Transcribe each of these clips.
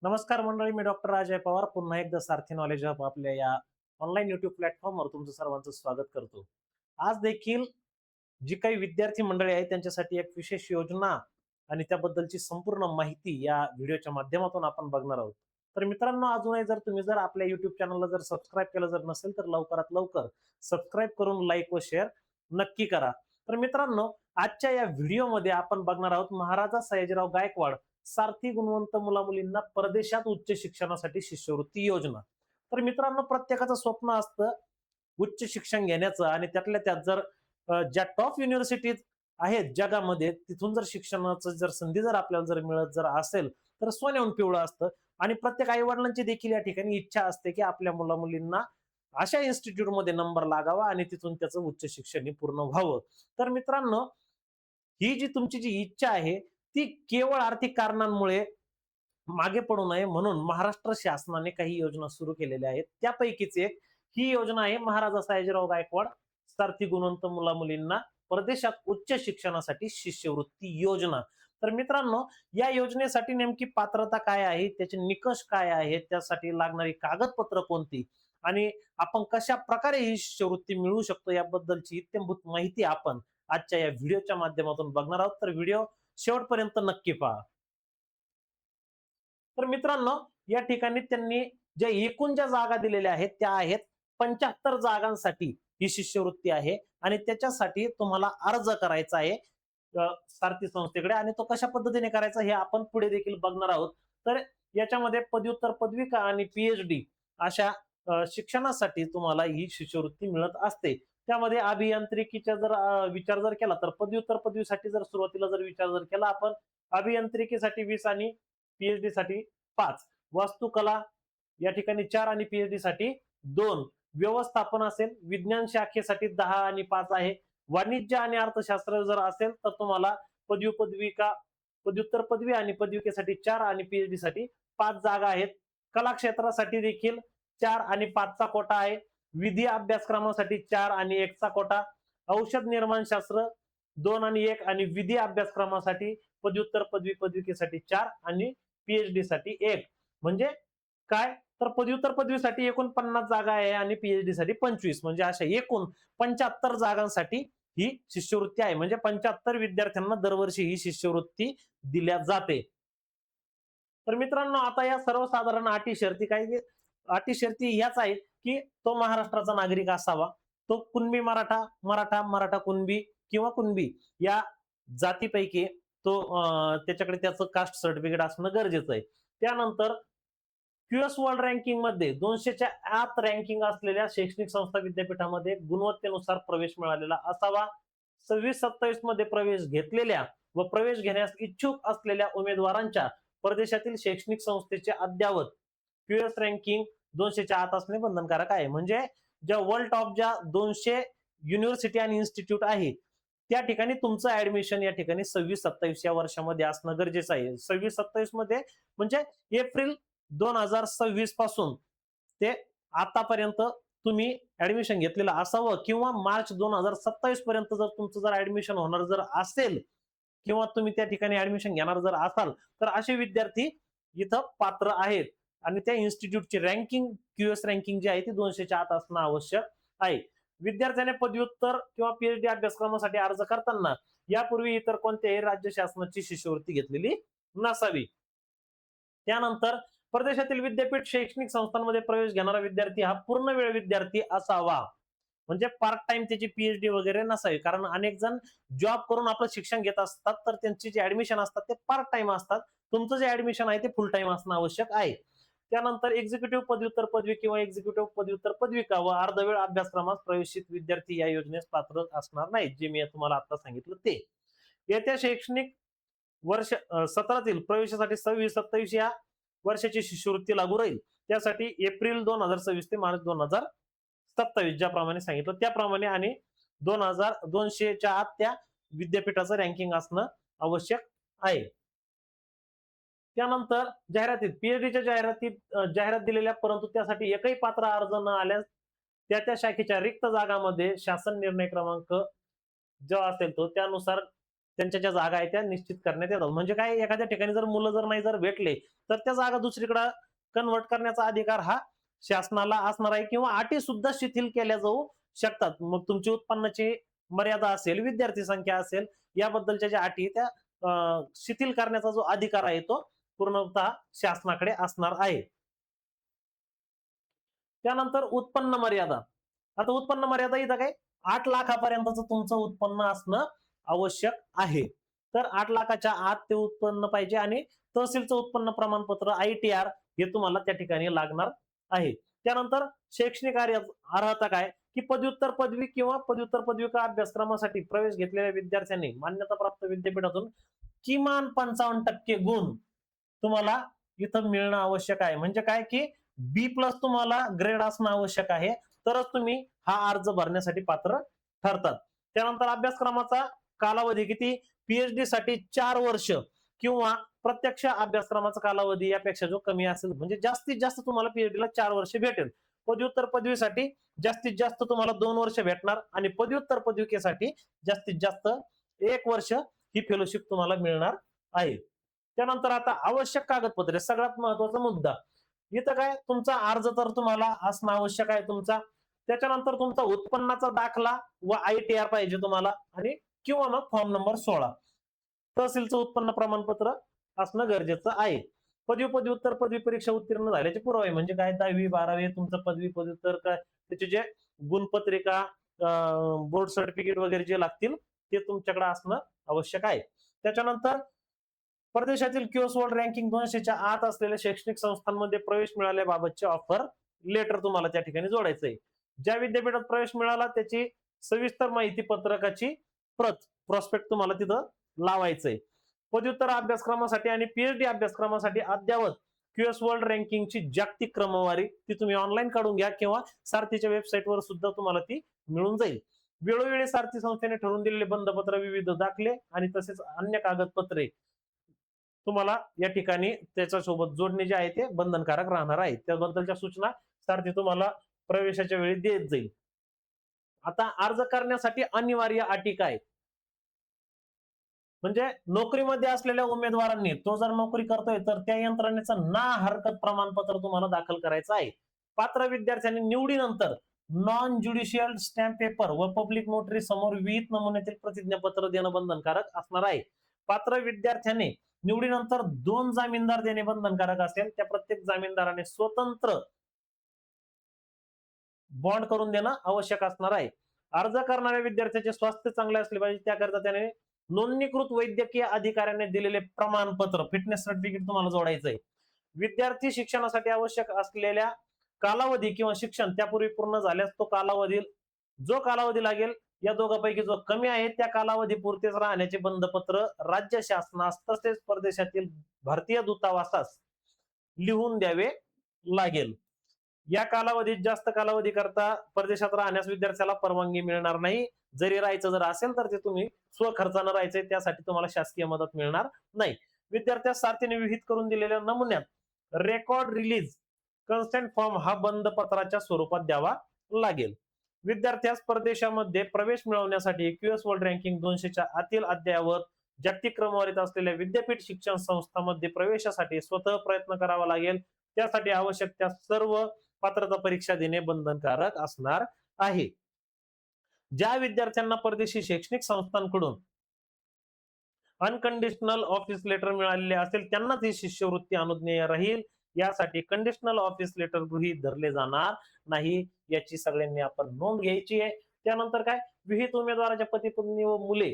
नमस्कार मंडळी, मी डॉक्टर अजय पवार पुन्हा एकदा सारथी नॉलेज हब आपल्या या ऑनलाईन युट्यूब प्लॅटफॉर्मवर तुमचं सर्वांचं स्वागत करतो. आज देखील जी काही विद्यार्थी मंडळी आहेत त्यांच्यासाठी एक विशेष योजना आणि त्याबद्दलची संपूर्ण माहिती या व्हिडिओच्या माध्यमातून आपण बघणार आहोत. तर मित्रांनो, अजूनही जर आपल्या युट्यूब चॅनलला सबस्क्राईब केलं नसेल तर लवकरात लवकर सबस्क्राईब करून लाईक व शेअर नक्की करा. तर मित्रांनो, आजच्या या व्हिडिओमध्ये आपण बघणार आहोत महाराजा सयाजीराव गायकवाड सारथी गुणवंत मुलामुलींना परदेशात उच्च शिक्षणासाठी शिष्यवृत्ती योजना. तर मित्रांनो, प्रत्येकाचं स्वप्न असतं उच्च शिक्षण घेण्याचं आणि त्यातल्या त्यात ज्या टॉप युनिव्हर्सिटीज आहेत जगामध्ये तिथून शिक्षणाचं संधी आपल्याला मिळत असेल तर सोन्याहून पिवळं असतं. आणि प्रत्येक आई वडिलांची देखील या ठिकाणी इच्छा असते की आपल्या मुला मुलींना अशा इन्स्टिट्यूटमध्ये नंबर लागावा आणि तिथून त्याचं उच्च शिक्षण पूर्ण व्हावं. तर मित्रांनो, ही जी तुमची जी इच्छा आहे ती केवळ आर्थिक कारणांमुळे मागे पडू नये म्हणून महाराष्ट्र शासनाने काही योजना सुरू केलेल्या आहेत. त्यापैकीच एक ही योजना आहे महाराजा सयाजीराव गायकवाड सारथी गुणवंत मुला मुलींना परदेशात उच्च शिक्षणासाठी शिष्यवृत्ती योजना. तर मित्रांनो, या योजनेसाठी नेमकी पात्रता काय आहे, त्याचे निकष काय आहेत, त्यासाठी लागणारी कागदपत्र कोणती आणि आपण कशा प्रकारे ही शिष्यवृत्ती मिळवू शकतो याबद्दलची इत्यंभूत माहिती आपण आजच्या या व्हिडिओच्या माध्यमातून बघणार आहोत. तर व्हिडिओ शेवटपर्यंत नक्की पहा. तर मित्रांनो, या ठिकाणी त्यांनी ज्या जागा दिलेल्या आहेत त्या आहेत 75 जागांसाठी ही शिष्यवृत्ती आहे आणि त्याच्यासाठी तुम्हाला अर्ज करायचा आहे सारथी संस्थेकडे. आणि तो कशा पद्धतीने करायचा हे आपण पुढे देखील बघणार आहोत. तर याच्यामध्ये पदव्युत्तर पदविका आणि पीएचडी अशा शिक्षणासाठी तुम्हाला ही शिष्यवृत्ती मिळत असते. त्यामध्ये अभियांत्रिकीचा विचार केला तर पदव्युत्तर पदवीसाठी सुरुवातीला विचार केला आपण, अभियांत्रिकीसाठी 20 आणि पीएचडी साठी 5, वास्तुकला या ठिकाणी 4 आणि पीएचडी साठी 2, व्यवस्थापन असेल विज्ञान शाखेसाठी 10 आणि 5 आहे, वाणिज्य आणि अर्थशास्त्र असेल तर तुम्हाला पदव्युत्तर पदवी आणि पदविकेसाठी 4 आणि पीएचडी साठी 5 जागा आहेत. कला क्षेत्रासाठी देखील 4 आणि 5 चा कोटा आहे. विधी अभ्यासक्रमासाठी 4 आणि 1 चा कोटा, औषध निर्माण शास्त्र 2 आणि 1 आणि विधी अभ्यासक्रमासाठी पदव्युत्तर पदवी पदविकेसाठी 4 आणि पीएचडी साठी 1. म्हणजे काय तर पदव्युत्तर पदवीसाठी एकूण 50 जागा आहे आणि पीएचडी साठी 25, म्हणजे अशा एकूण 75 जागांसाठी ही शिष्यवृत्ती आहे. म्हणजे 75 विद्यार्थ्यांना दरवर्षी ही शिष्यवृत्ती दिल्या जाते. तर मित्रांनो, आता या सर्वसाधारण अटी शर्ती ह्याच आहेत की तो महाराष्ट्राचा नागरिक असावा, तो कुणबी मराठा, मराठा कुणबी किंवा कुणबी या जातीपैकी तो त्याच्याकडे त्याचं कास्ट सर्टिफिकेट असणं गरजेचं आहे. त्यानंतर क्यूएस वर्ल्ड रँकिंग मध्ये 200च्या आत रँकिंग असलेल्या शैक्षणिक संस्था विद्यापीठामध्ये गुणवत्तेनुसार प्रवेश मिळालेला असावा. 26-27 मध्ये प्रवेश घेतलेल्या व प्रवेश घेण्यास इच्छुक असलेल्या उमेदवारांच्या परदेशातील शैक्षणिक संस्थेचे अद्यावत क्यूएस रँकिंग 200च्या आत असणे बंधनकारक आहे. म्हणजे ज्या वर्ल्ड टॉप ज्या 200 युनिव्हर्सिटी आणि इन्स्टिट्यूट आहे त्या ठिकाणी तुमचं ऍडमिशन या ठिकाणी 26-27 या वर्षामध्ये असणं गरजेचं आहे. 26-27 मध्ये म्हणजे एप्रिल 2026 पासून ते आतापर्यंत तुम्ही ऍडमिशन घेतलेलं असावं किंवा मार्च 2027 पर्यंत तुमचं ऍडमिशन होणार असेल किंवा तुम्ही त्या ठिकाणी ऍडमिशन घेणार असाल तर असे विद्यार्थी इथं पात्र आहेत. आणि त्या इन्स्टिट्यूटची रँकिंग क्यूएस रँकिंग जी आहे ती 200च्या आत असणं आवश्यक आहे. विद्यार्थ्याने पदव्युत्तर किंवा पीएचडी अभ्यासक्रमासाठी अर्ज करताना यापूर्वी इतर कोणत्याही राज्य शासनाची शिष्यवृत्ती घेतलेली नसावी. त्यानंतर परदेशातील विद्यापीठ शैक्षणिक संस्थांमध्ये प्रवेश घेणारा विद्यार्थी हा पूर्ण वेळ विद्यार्थी असावा. म्हणजे पार्ट टाइम त्याची पीएचडी वगैरे नसावी. कारण अनेक जण जॉब करून आपलं शिक्षण घेत असतात तर त्यांची जे ऍडमिशन असतात ते पार्ट टाइम असतात. तुमचं जे ऍडमिशन आहे ते फुल टाइम असणं आवश्यक आहे. त्यानंतर एक्झिक्युटिव्ह पदव्युत्तर पदवी किंवा एक्झिक्युटिव्ह पदव्युत्तर पदविका व अर्धवेळ अभ्यासक्रमास प्रवेशित विद्यार्थी या योजनेस पात्र असणार नाहीत, जे मी तुम्हाला आता सांगितलं ते. येत्या शैक्षणिक वर्ष सत्रातील प्रवेशासाठी 26-27 या वर्षाची शिष्यवृत्ती लागू राहील. त्यासाठी एप्रिल 2026 ते मार्च 2027 ज्याप्रमाणे सांगितलं त्याप्रमाणे आणि 200च्या आत त्या विद्यापीठाचं रँकिंग असणं आवश्यक आहे. त्यानंतर जाहिरातीत पीएचडीच्या जाहिरात दिलेल्या परंतु त्यासाठी एकही पात्र अर्ज न आल्यास त्या शाखेच्या रिक्त जागांमध्ये शासन निर्णय क्रमांक जो असेल तो त्यानुसार त्यांच्या ज्या जागा आहेत त्या निश्चित करण्यात येतात. म्हणजे काय, एखाद्या ठिकाणी जर मुलं जर नाही जर भेटले तर त्या जागा दुसरीकडे कन्वर्ट करण्याचा अधिकार हा शासनाला असणार आहे, किंवा अटी सुद्धा शिथिल केल्या जाऊ शकतात. मग तुमची उत्पन्नाची मर्यादा असेल, विद्यार्थी संख्या असेल, याबद्दलच्या ज्या अटी त्या शिथिल करण्याचा जो अधिकार आहे तो पूर्णतः शासनाकडे असणार आहे. त्यानंतर उत्पन्न मर्यादा. आता उत्पन्न मर्यादा इथं काय, 8 लाखापर्यंतच तुमचं उत्पन्न असणं आवश्यक आहे. तर 8 लाखाच्या आत ते उत्पन्न पाहिजे आणि तहसीलचं उत्पन्न प्रमाणपत्र ITR हे तुम्हाला त्या ठिकाणी लागणार आहे. त्यानंतर शैक्षणिक अर्हता काय, की पदव्युत्तर पदवी किंवा पदव्युत्तर पदविका अभ्यासक्रमासाठी प्रवेश घेतलेल्या विद्यार्थ्यांनी मान्यताप्राप्त विद्यापीठातून किमान 55% गुण तुम्हाला इथं मिळणं आवश्यक आहे. म्हणजे काय, की B+ तुम्हाला ग्रेड असणं आवश्यक आहे, तरच तुम्ही हा अर्ज भरण्यासाठी पात्र ठरतात. त्यानंतर अभ्यासक्रमाचा कालावधी किती, PhD साठी 4 वर्ष किंवा प्रत्यक्ष अभ्यासक्रमाचा कालावधी यापेक्षा जो कमी असेल, म्हणजे जास्तीत जास्त तुम्हाला PhD ला 4 वर्ष भेटेल. पदव्युत्तर पदवीसाठी जास्तीत जास्त तुम्हाला 2 वर्ष भेटणार आणि पदव्युत्तर पदविकेसाठी जास्तीत जास्त 1 वर्ष ही फेलोशिप तुम्हाला मिळणार आहे. त्यानंतर आता आवश्यक कागदपत्रे, सगळ्यात महत्वाचा मुद्दा. इथं काय, तुमचा अर्ज तर तुम्हाला असणं आवश्यक आहे तुमचा. त्याच्यानंतर तुमचा उत्पन्नाचा दाखला व ITR पाहिजे तुम्हाला, आणि किंवा मग फॉर्म नंबर 16 तहसीलचं उत्पन्न प्रमाणपत्र असणं गरजेचं आहे. पदव्युत्तर पदवी परीक्षा उत्तीर्ण झाल्याचे पुरावे म्हणजे काय, 10वी 12वी तुमचं पदवी पदव्युत्तर काय त्याचे जे गुणपत्रिका, बोर्ड सर्टिफिकेट वगैरे जे लागतील ते तुमच्याकडे असणं आवश्यक आहे. त्याच्यानंतर परदेशातील क्यूएस वर्ल्ड रँकिंग 200च्या आत असलेल्या शैक्षणिक संस्थांमध्ये प्रवेश मिळाल्याबाबतचे ऑफर लेटर तुम्हाला त्या ठिकाणी जोडायचं आहे. ज्या विद्यापीठात प्रवेश मिळाला त्याची सविस्तर माहिती पत्रकाची प्रत, प्रॉस्पेक्ट तुम्हाला तिथं लावायचंय. पदव्युत्तर अभ्यासक्रमासाठी आणि PhD अभ्यासक्रमासाठी अद्ययावत क्यूएस वर्ल्ड रँकिंगची जागतिक क्रमवारी ती तुम्ही ऑनलाईन काढून घ्या किंवा सारथीच्या वेबसाईटवर सुद्धा तुम्हाला ती मिळून जाईल. वेळोवेळी सारथी संस्थेने ठरवून दिलेले बंधपत्र, विविध दाखले आणि तसेच अन्य कागदपत्रे तुम्हाला या ठिकाणी त्याच्यासोबत जोडणे जे आहे ते बंधनकारक राहणार आहे. त्याबद्दलच्या सूचना सारथी तुम्हाला प्रवेशाच्या वेळी देत जाईल. आता अर्ज करण्यासाठी अनिवार्य अटी काय, म्हणजे नोकरीमध्ये असलेल्या उमेदवारांनी, तो जर नोकरी करतोय तर त्या यंत्रणेचं ना हरकत प्रमाणपत्र तुम्हाला दाखल करायचं आहे. पात्र विद्यार्थ्यांनी निवडीनंतर नॉन ज्युडिशियल स्टॅम्प पेपर व पब्लिक नोटरी समोर विहित नमुन्यातील प्रतिज्ञापत्र देणं बंधनकारक असणार आहे. पात्र विद्यार्थ्याने निवडीनंतर 2 जामीनदार देणे बंधनकारक असेल. त्या प्रत्येक जामीनदाराने स्वतंत्र बॉन्ड करून देणं आवश्यक असणार आहे. अर्ज करणाऱ्या विद्यार्थ्याचे स्वास्थ्य चांगले असले पाहिजे, त्याकरता त्याने नोंदणीकृत वैद्यकीय अधिकाऱ्याने दिलेले प्रमाणपत्र, फिटनेस सर्टिफिकेट तुम्हाला जोडायचंय. विद्यार्थी शिक्षणासाठी आवश्यक असलेल्या कालावधी किंवा शिक्षण त्यापूर्वी पूर्ण झाल्यास तो कालावधी, जो कालावधी लागेल या दोघांपैकी जो कमी आहे त्या कालावधी पुरतेच राहण्याचे बंधपत्र राज्य शासनास तसेच परदेशातील भारतीय दूतावासास लिहून द्यावे लागेल. या कालावधीत जास्त कालावधी करता परदेशात राहण्यास विद्यार्थ्याला परवानगी मिळणार नाही. जरी राहायचं जर असेल तर ते तुम्ही स्वखर्चानं राहायचंय, त्यासाठी तुम्हाला शासकीय मदत मिळणार नाही. विद्यार्थ्यास सारथीने विहित करून दिलेल्या नमुन्यात रेकॉर्ड रिलीज कन्सेंट फॉर्म हा बंधपत्राच्या स्वरूपात द्यावा लागेल. विद्यार्थ्यास परदेशामध्ये प्रवेश मिळवण्यासाठी क्यूएस वर्ल्ड रँकिंग 200च्या आतील अद्ययावत जागतिक क्रमवारीत असलेल्या विद्यापीठ शिक्षण संस्थांमध्ये प्रवेशासाठी स्वतः प्रयत्न करावा लागेल. त्यासाठी आवश्यक त्या सर्व पात्रता परीक्षा देणे बंधनकारक असणार आहे. ज्या विद्यार्थ्यांना परदेशी शैक्षणिक संस्थांकडून अनकंडिशनल ऑफिस लेटर मिळालेले असेल त्यांनाच ही शिष्यवृत्ती अनुज्ञेय राहील. यासाठी कंडिशनल ऑफिस लेटर गृहीत धरले जाणार नाही, याची सगळ्यांनी आपण नोंद घ्यायची आहे. त्यानंतर काय, विहित उमेदवाराच्या पती पत्नी व मुले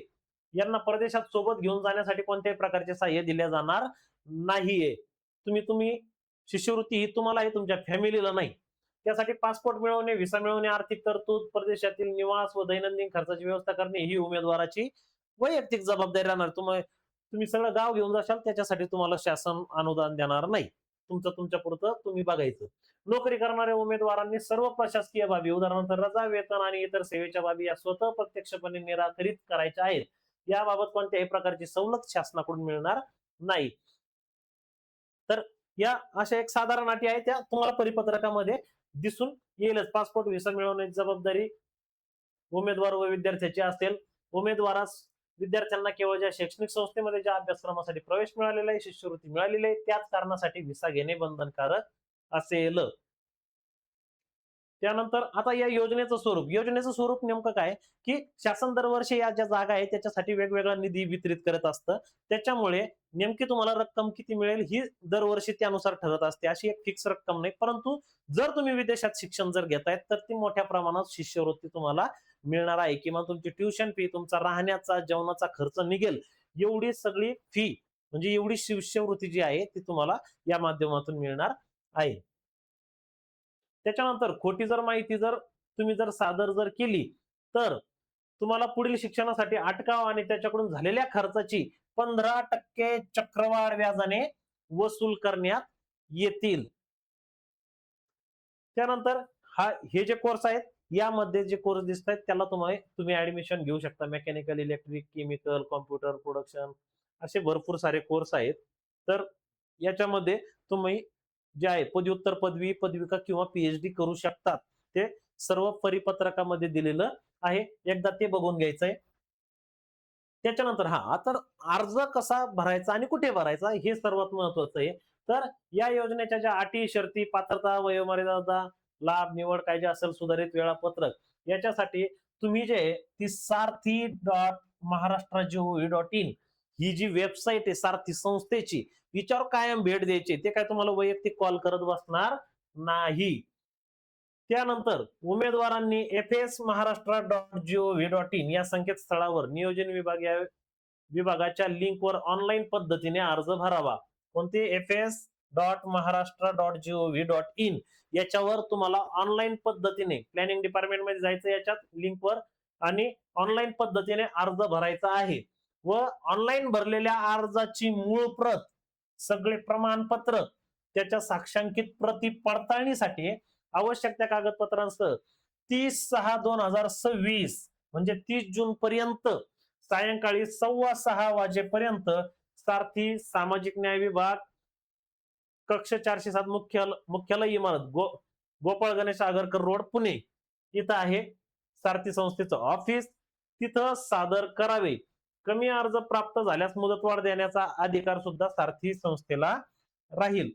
यांना परदेशात सोबत घेऊन जाण्यासाठी कोणत्याही प्रकारचे सहाय्य दिले जाणार नाहीये. तुम्ही शिष्यवृत्ती ही तुम्हाला आहे, तुमच्या फॅमिलीला नाही. त्यासाठी पासपोर्ट मिळवणे, व्हिसा मिळवणे, आर्थिक तरतूद, परदेशातील निवास व दैनंदिन खर्चाची व्यवस्था करणे ही उमेदवाराची वैयक्तिक जबाबदारी राहणार. तुम्ही सगळं गाव घेऊन जाशाल त्याच्यासाठी तुम्हाला शासन अनुदान देणार नाही. तुमच्या पुरतं तुम्ही बघायचं. नोकरी करणाऱ्या उमेदवारांनी सर्व प्रशासकीय बाबी, उदाहरणार्थ रजा, वेतन आणि इतर सेवेच्या बाबी या स्वतः प्रत्यक्षपणे निराकरित करायच्या आहेत. याबाबत कोणत्याही प्रकारची सवलत शासनाकडून मिळणार नाही. तर या अशा एक साधारण अटी आहेत, त्या तुम्हाला परिपत्रकामध्ये दिसून येईलच. पासपोर्ट व्हिसा मिळवण्याची जबाबदारी उमेदवार व विद्यार्थ्याची असेल. उमेदवारास विद्यार्थ्यांना केवळ ज्या शैक्षणिक संस्थेमध्ये ज्या अभ्यासक्रमासाठी प्रवेश मिळालेला आहे, शिष्यवृत्ती मिळालेली आहे, त्याच कारणासाठी व्हिसा घेणे बंधनकारक असेल. त्यानंतर आता या योजनेचं स्वरूप नेमकं काय, की शासन दरवर्षी या ज्या जागा आहेत त्याच्यासाठी वेगवेगळा निधी वितरित करत असतं. त्याच्यामुळे नेमकी तुम्हाला रक्कम किती मिळेल ही दरवर्षी त्यानुसार ठरत असते. अशी एक फिक्स रक्कम नाही, परंतु जर तुम्ही विदेशात शिक्षण जर घेतायत तर ती मोठ्या प्रमाणात शिष्यवृत्ती तुम्हाला मिळणार आहे, किंवा तुमची ट्युशन फी, तुमचा राहण्याचा जेवणाचा खर्च निघेल एवढी सगळी फी, म्हणजे एवढी शिष्यवृत्ती जी आहे ती तुम्हाला या माध्यमातून मिळणार आहे. त्याच्यानंतर खोटी जर माहिती जर तुम्ही जर सादर जर केली तर तुम्हाला पुढील शिक्षणासाठी अटकाव आणि त्याच्याकडून झालेल्या खर्चाची 15% चक्रवाढ व्याजाने वसूल करण्यात येतील. त्यानंतर हे जे कोर्स आहेत यामध्ये जे कोर्स दिसत आहेत त्याला तुम्ही ऍडमिशन घेऊ शकता. Mechanical, electric, chemical, computer, production असे भरपूर सारे कोर्स आहेत. तर याच्यामध्ये तुम्ही जे आहे पदव्युत्तर, पदवी, पदविका किंवा पीएचडी करू शकतात. ते सर्व परिपत्रकामध्ये दिलेलं आहे, एकदा ते बघून घ्यायचंय. त्याच्यानंतर आता अर्ज कसा भरायचा आणि कुठे भरायचा हे सर्वात महत्वाचं आहे. तर या योजनेच्या ज्या अटी, शर्ती, पात्रता, वयोमर्यादा, लाभ, निवड काय जे असेल, सुधारित वेळापत्रक, याच्यासाठी तुम्ही जे ती सारथी.महाराष्ट्र.gov.in ही जी वेबसाईट आहे सारथी संस्थेची, हिच्यावर कायम भेट द्यायची. ते काय तुम्हाला वैयक्तिक कॉल करत बसणार नाही. त्यानंतर उमेदवारांनी fsmaharashtra.gov.in या संकेतस्थळावर नियोजन विभागाच्या लिंकवर ऑनलाईन पद्धतीने अर्ज भरावा. कोणते? fs.maharashtra.gov.in याच्यावर तुम्हाला ऑनलाईन पद्धतीने प्लॅनिंग डिपार्टमेंट मध्ये जायचं, याच्यात लिंकवर, आणि ऑनलाईन पद्धतीने अर्ज भरायचा आहे. व ऑनलाईन भरलेल्या अर्जाची मूळ प्रत, सगळे प्रमाणपत्र, त्याच्या साक्षांकित प्रती पडताळणीसाठी आवश्यक त्या कागदपत्रांसह 30/6/2026 म्हणजे 30 जून पर्यंत सायंकाळी 6:15 वाजेपर्यंत सारथी सामाजिक न्याय विभाग, कक्ष 407, मुख्यालय इमारत, गोपाळ गणेश आगरकर रोड, पुणे इथं आहे सारथी संस्थेचं ऑफिस. तिथं सादर करावे. कमी अर्ज प्राप्त झाल्यास मुदतवाढ देण्याचा अधिकार सुद्धा सारथी संस्थेला राहील.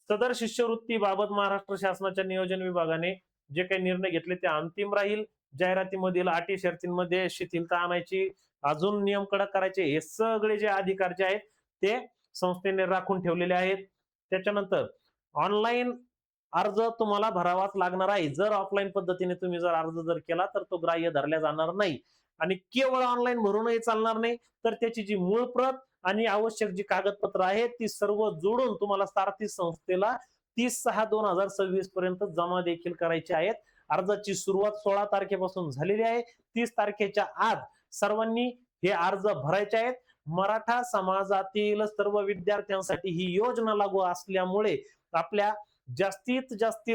सदर शिष्यवृत्तीबाबत महाराष्ट्र शासनाच्या नियोजन विभागाने जे काही निर्णय घेतले ते अंतिम राहील. जाहिरातीमधील अटी शर्तींमध्ये शिथिलता आणायची, अजून नियम कडक करायचे, हे सगळे जे अधिकार जे आहेत ते संस्थेने राखून ठेवलेले आहेत. त्याच्यानंतर ऑनलाईन अर्ज तुम्हाला भरावाच लागणार आहे. जर ऑफलाईन पद्धतीने तुम्ही जर अर्ज जर केला तर तो ग्राह्य धरला जाणार नाही. आणि केवळ ऑनलाईन भरूनही चालणार नाही, तर त्याची जी मूळ प्रत आणि आवश्यक जी कागदपत्र आहेत ती सर्व जोडून तुम्हाला सारथी संस्थेला 30/6/2026 पर्यंत जमा देखील करायची आहेत. अर्जाची सुरुवात 16 तारखेपासून झालेली आहे. 30 तारखेच्या आत सर्वांनी हे अर्ज भरायचे आहेत. मराठा समाजातील सर्व विद्यार्थ्यांसाठी ही योजना लागू असल्यामुळे आपल्या जास्तीत जास्त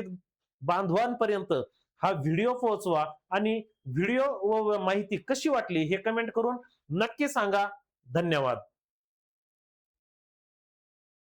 बांधवांपर्यंत हा व्हिडिओ पोहोचवा, आणि व्हिडिओ व माहिती कशी वाटली हे कमेंट करून नक्की सांगा. धन्यवाद.